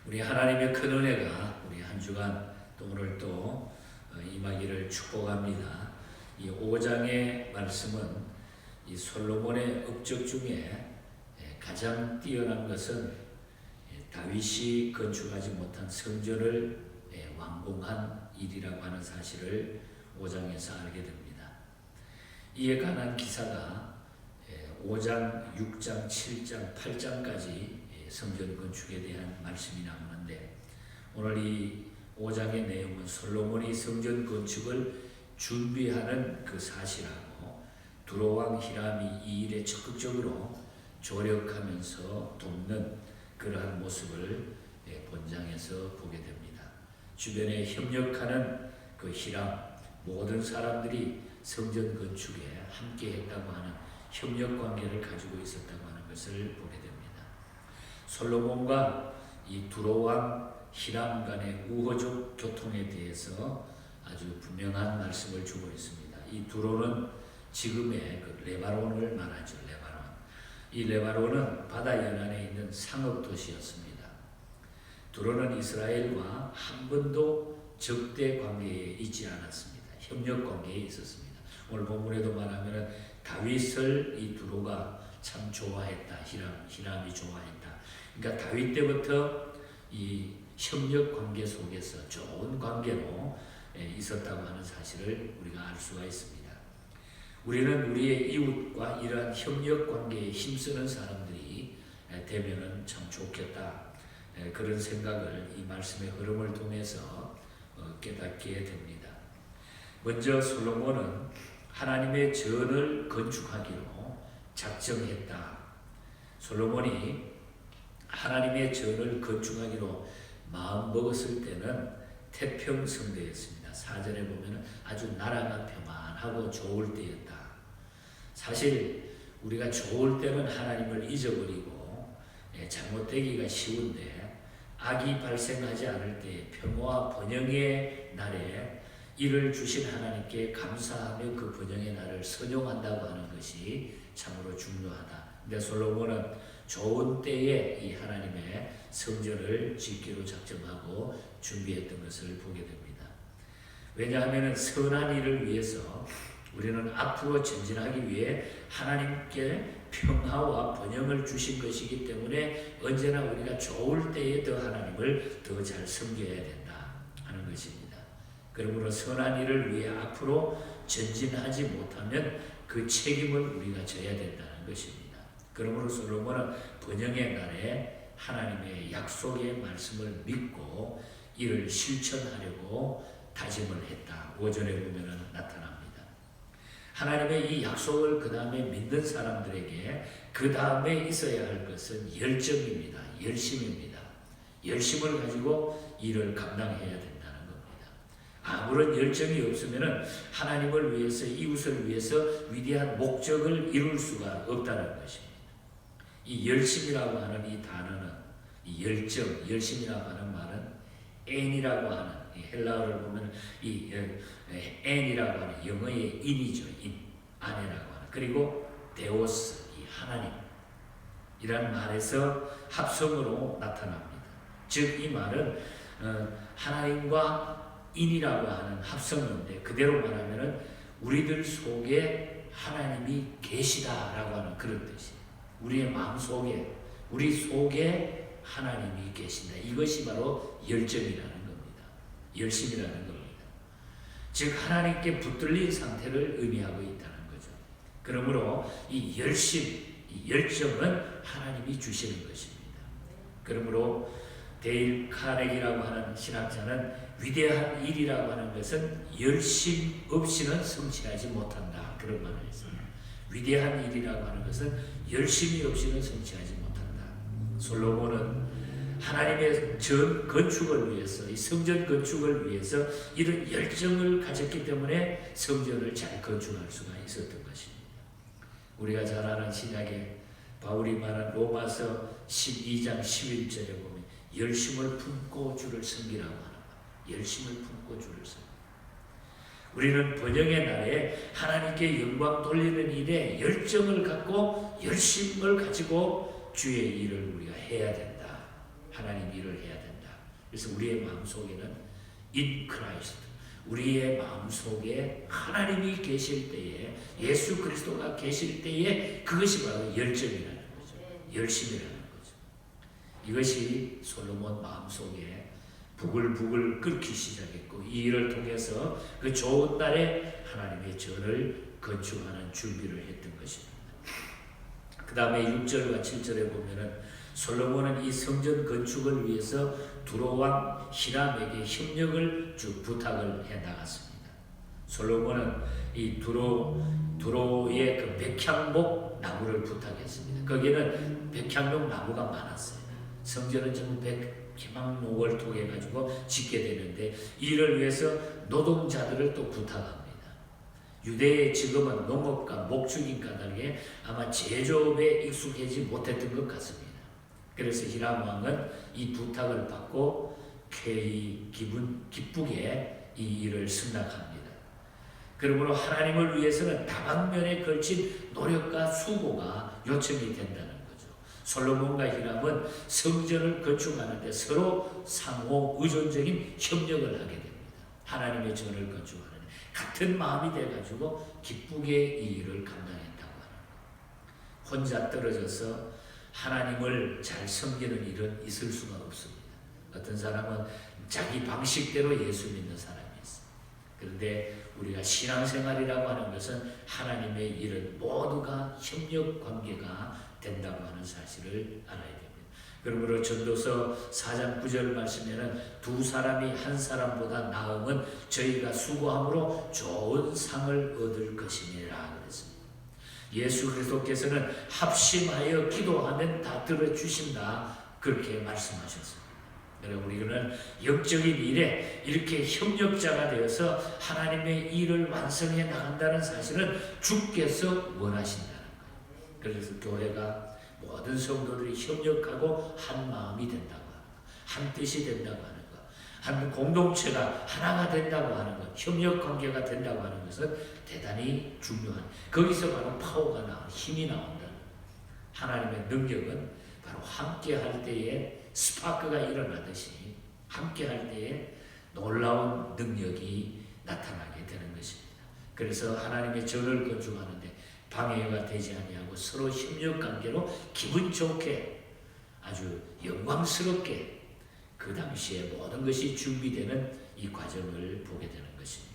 우리 하나님의 큰 은혜가 우리 한 주간 또 오늘 또 임하기를 축복합니다. 이 5장의 말씀은 이 솔로몬의 업적 중에 가장 뛰어난 것은 다윗이 건축하지 못한 성전을 완공한 일이라고 하는 사실을 5장에서 알게 됩니다. 이에 관한 기사가 5장, 6장, 7장, 8장까지 성전 건축에 대한 말씀이 나오는데, 오늘 이 5장의 내용은 솔로몬이 성전 건축을 준비하는 그 사실하고 두로왕 히람이 이 일에 적극적으로 조력하면서 돕는 그러한 모습을 본장에서 보게 됩니다. 주변에 협력하는 그 히람, 모든 사람들이 성전 건축에 함께 했다고 하는 협력 관계를 가지고 있었다고 하는 것을 보게 됩니다. 솔로몬과 이 두로왕 히람 간의 우호적 교통에 대해서 아주 분명한 말씀을 주고 있습니다. 이 두로는 지금의 그 레바논을 말하죠. 레바논. 이 레바논은 바다 연안에 있는 상업 도시였습니다. 두로는 이스라엘과 한 번도 적대 관계에 있지 않았습니다. 협력 관계에 있었습니다. 오늘 본문에도 말하면 다윗을 이 두로가 참 좋아했다. 히람이 좋아했다. 그러니까 다윗 때부터 이 협력 관계 속에서 좋은 관계로 있었다고 하는 사실을 우리가 알 수가 있습니다. 우리는 우리의 이웃과 이러한 협력 관계에 힘쓰는 사람들이 되면은 참 좋겠다. 그런 생각을 이 말씀의 흐름을 통해서 깨닫게 됩니다. 먼저 솔로몬은 하나님의 전을 건축하기로 작정했다. 솔로몬이 하나님의 전을 건축하기로 마음먹었을 때는 태평성대였습니다. 사전에 보면 아주 나라가 평안하고 좋을 때였다. 사실 우리가 좋을 때는 하나님을 잊어버리고 잘못되기가 쉬운데, 악이 발생하지 않을 때 평화와 번영의 날에 이를 주신 하나님께 감사하며 그 번영의 날을 선용한다고 하는 것이 참으로 중요하다. 근데 솔로몬은 좋은 때에 이 하나님의 성전을 짓기로 작정하고 준비했던 것을 보게 됩니다. 왜냐하면 선한 일을 위해서 우리는 앞으로 전진하기 위해 하나님께 평화와 번영을 주신 것이기 때문에 언제나 우리가 좋을 때에 더 하나님을 더 잘 섬겨야 된다 하는 것입니다. 그러므로 선한 일을 위해 앞으로 전진하지 못하면 그 책임을 우리가 져야 된다는 것입니다. 그러므로 솔로몬은 번영의 날에 하나님의 약속의 말씀을 믿고 이를 실천하려고 다짐을 했다. 5절에 보면 나타납니다. 하나님의 이 약속을 그 다음에 믿는 사람들에게 그 다음에 있어야 할 것은 열정입니다. 열심입니다. 열심을 가지고 일을 감당해야 된다는 겁니다. 아무런 열정이 없으면 하나님을 위해서, 이웃을 위해서 위대한 목적을 이룰 수가 없다는 것입니다. 이 열심이라고 하는 이 단어는, 이 열정, 열심이라고 하는 말은 N이라고 하는, 헬라어를 보면 이 N이라고 하는 영어의 인이죠. 인, 아내라고 하는. 그리고 데오스, 이 하나님 이라는 말에서 합성으로 나타납니다. 즉 이 말은 하나님과 인이라고 하는 합성인데, 그대로 말하면 우리들 속에 하나님이 계시다라고 하는 그런 뜻이에요. 우리의 마음속에, 우리 속에 하나님이 계신다. 이것이 바로 열정이라는 겁니다. 열심이라는 겁니다. 즉 하나님께 붙들린 상태를 의미하고 있다는 거죠. 그러므로 이 열심, 이 열정은 하나님이 주시는 것입니다. 그러므로 데일 카네기라고 하는 신학자는 위대한 일이라고 하는 것은 열심 없이는 성취하지 못한다. 그런 말을 했습니다. 위대한 일이라고 하는 것은 열심이 없이는 성취하지 못한다. 솔로몬은 하나님의 전 건축을 위해서, 이 성전 건축을 위해서 이런 열정을 가졌기 때문에 성전을 잘 건축할 수가 있었던 것입니다. 우리가 잘 아는 신약에 바울이 말한 로마서 12장 11절에 보면 열심을 품고 주를 섬기라고 하는 것. 열심을 품고 주를 섬기라. 우리는 번영의 날에 하나님께 영광 돌리는 일에 열정을 갖고 열심을 가지고 주의 일을 우리가 해야 된다. 하나님이 일을 해야 된다. 그래서 우리의 마음속에는 in Christ, 우리의 마음속에 하나님이 계실 때에, 예수 그리스도가 계실 때에 그것이 바로 열정이라는 거죠. 열심이라는 거죠. 이것이 솔로몬 마음속에 부글부글 끓기 시작했고, 이 일을 통해서 그 좋은 날에 하나님의 전을 건축하는 준비를 했던 것입니다. 그 다음에 6절과 7절에 보면은 솔로몬은 이 성전 건축을 위해서 두로왕 히람에게 협력을 쭉 부탁을 해 나갔습니다. 솔로몬은 이 두로의 그 백향목 나무를 부탁했습니다. 거기에는 백향목 나무가 많았어요. 성전은 전부 백향목을 통해 가지고 짓게 되는데, 이를 위해서 노동자들을 또 부탁합니다. 유대의 직업은 농업과 목축인 까닭에 아마 제조업에 익숙하지 못했던 것 같습니다. 그래서 히람 왕은 이 부탁을 받고 기쁘게 이 일을 승낙합니다. 그러므로 하나님을 위해서는 다방면에 걸친 노력과 수고가 요청이 된다는 거죠. 솔로몬과 히람은 성전을 건축하는데 서로 상호 의존적인 협력을 하게 됩니다. 하나님의 전을 건축하는 같은 마음이 돼가지고 기쁘게 이 일을 감당했다고 하는 거예요. 혼자 떨어져서 하나님을 잘 섬기는 일은 있을 수가 없습니다. 어떤 사람은 자기 방식대로 예수 믿는 사람이 있어요. 그런데 우리가 신앙생활이라고 하는 것은 하나님의 일은 모두가 협력 관계가 된다고 하는 사실을 알아야 됩니다. 그러므로 전도서 4장 9절 말씀에는 두 사람이 한 사람보다 나음은 저희가 수고함으로 좋은 상을 얻을 것이니라 그랬습니다. 예수 그리스도께서는 합심하여 기도하면 다 들어주신다, 그렇게 말씀하셨습니다. 여러분, 우리는 영적인 일에 이렇게 협력자가 되어서 하나님의 일을 완성해 나간다는 사실은 주께서 원하신다는 거예요. 그래서 교회가 모든 성도들이 협력하고 한 마음이 된다고 하는 것, 한 뜻이 된다고 하는 것, 한 공동체가 하나가 된다고 하는 것, 협력관계가 된다고 하는 것은 대단히 중요한, 거기서 바로 파워가 나오는, 힘이 나온다는, 하나님의 능력은 바로 함께 할 때에 스파크가 일어나듯이 함께 할 때에 놀라운 능력이 나타나게 되는 것입니다. 그래서 하나님의 전을 건축하는데 방해가 되지 아니하고 서로 협력관계로 기분 좋게 아주 영광스럽게 그 당시에 모든 것이 준비되는 이 과정을 보게 되는 것입니다.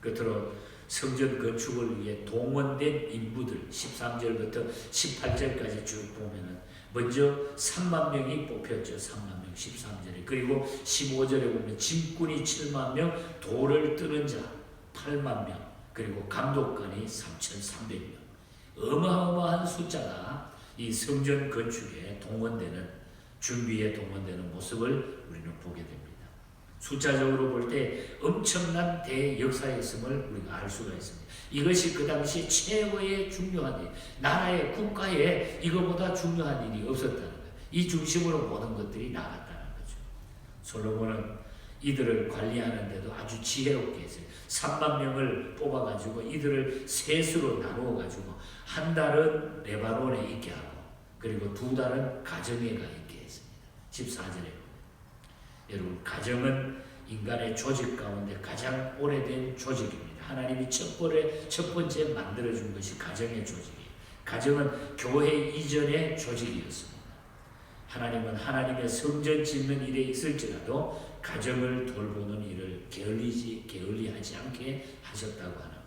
끝으로 성전 건축을 위해 동원된 인부들 13절부터 18절까지 쭉 보면은 먼저 3만 명이 뽑혔죠. 3만 명 13절에. 그리고 15절에 보면 짐꾼이 7만 명, 돌을 뜨는 자 8만 명, 그리고 감독관이 3,300명. 어마어마한 숫자가 이 성전 건축에 동원되는, 준비에 동원되는 모습을 우리는 보게 됩니다. 숫자적으로 볼 때 엄청난 대역사였음을 우리가 알 수가 있습니다. 이것이 그 당시 최고의 중요한 일, 나라의 국가에 이거보다 중요한 일이 없었다는 거예요. 이 중심으로 모든 것들이 나갔다는 거죠. 솔로몬은 이들을 관리하는데도 아주 지혜롭게 했어요. 3만 명을 뽑아가지고 이들을 셋으로 나누어가지고 한 달은 레바논에 있게 하고, 그리고 두 달은 가정에 가 있게 했습니다. 14절에 보면, 여러분, 가정은 인간의 조직 가운데 가장 오래된 조직입니다. 하나님이 첫 번째 만들어준 것이 가정의 조직이에요. 가정은 교회 이전의 조직이었습니다. 하나님은 하나님의 성전 짓는 일에 있을지라도 가정을 돌보는 일을 게을리하지 않게 하셨다고 하는 것.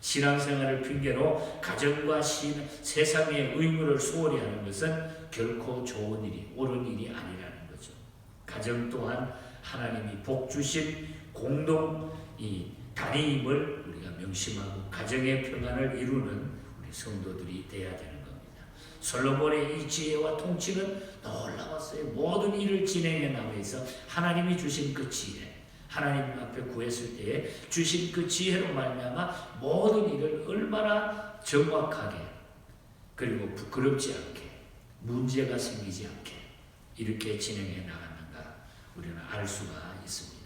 신앙생활을 핑계로 가정과 세상의 의무를 소홀히 하는 것은 결코 좋은 일이, 옳은 일이 아니라는 거죠. 가정 또한 하나님이 복 주신 공동 단위임을 우리가 명심하고 가정의 평안을 이루는 우리 성도들이 되어야 되는 겁니다. 솔로몬의 이 지혜와 통치는 놀라웠어요. 모든 일을 진행해 나가면서 하나님이 주신 그 지혜, 하나님 앞에 구했을 때에 주신 그 지혜로 말미암아 모든 일을 얼마나 정확하게, 그리고 부끄럽지 않게, 문제가 생기지 않게 이렇게 진행해 나갔는가 우리는 알 수가 있습니다.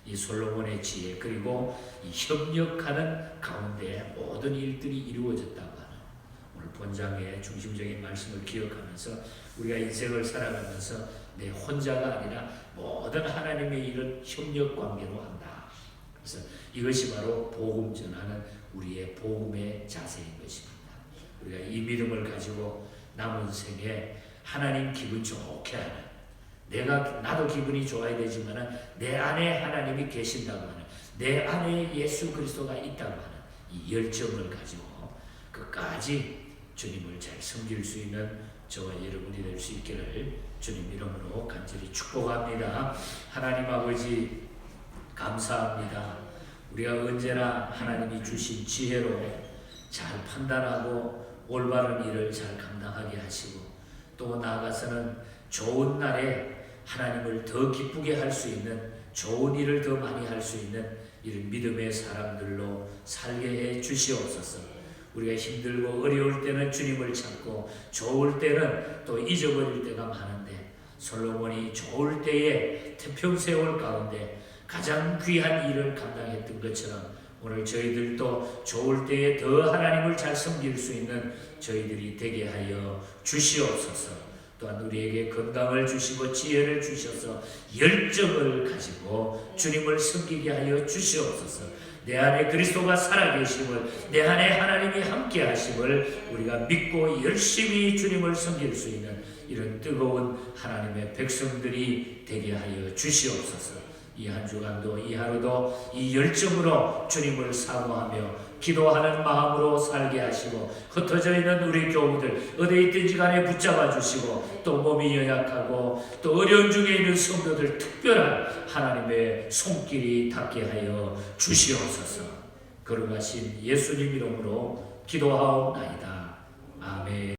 이 솔로몬의 지혜, 그리고 이 협력하는 가운데 모든 일들이 이루어졌다고 하는 오늘 본장의 중심적인 말씀을 기억하면서 우리가 인생을 살아가면서 내 혼자가 아니라 모든 하나님의 일은 협력 관계로 한다. 그래서 이것이 바로 복음 전하는 우리의 복음의 자세인 것입니다. 우리가 이 믿음을 가지고 남은 생에 하나님 기분 좋게 하는, 나도 기분이 좋아야 되지만 내 안에 하나님이 계신다고 하는, 내 안에 예수 그리스도가 있다고 하는 이 열정을 가지고 끝까지 주님을 잘 섬길 수 있는 저와 여러분이 될 수 있기를 주님 이름으로 간절히 축복합니다. 하나님 아버지 감사합니다. 우리가 언제나 하나님이 주신 지혜로 잘 판단하고 올바른 일을 잘 감당하게 하시고, 또 나아가서는 좋은 날에 하나님을 더 기쁘게 할 수 있는, 좋은 일을 더 많이 할 수 있는 이런 믿음의 사람들로 살게 해 주시옵소서. 우리가 힘들고 어려울 때는 주님을 찾고 좋을 때는 또 잊어버릴 때가 많은데, 솔로몬이 좋을 때에 태평세월 가운데 가장 귀한 일을 감당했던 것처럼 오늘 저희들도 좋을 때에 더 하나님을 잘 섬길 수 있는 저희들이 되게 하여 주시옵소서. 또한 우리에게 건강을 주시고 지혜를 주셔서 열정을 가지고 주님을 섬기게 하여 주시옵소서. 내 안에 그리스도가 살아계심을, 내 안에 하나님이 함께 하심을 우리가 믿고 열심히 주님을 섬길 수 있는 이런 뜨거운 하나님의 백성들이 되게 하여 주시옵소서. 이 한 주간도, 이 하루도 이 열정으로 주님을 사모하며 기도하는 마음으로 살게 하시고, 흩어져 있는 우리 교우들 어디에 있든지 간에 붙잡아 주시고, 또 몸이 연약하고 또 어려운 중에 있는 성도들 특별한 하나님의 손길이 닿게 하여 주시옵소서. 거룩하신 예수님 이름으로 기도하옵나이다. 아멘.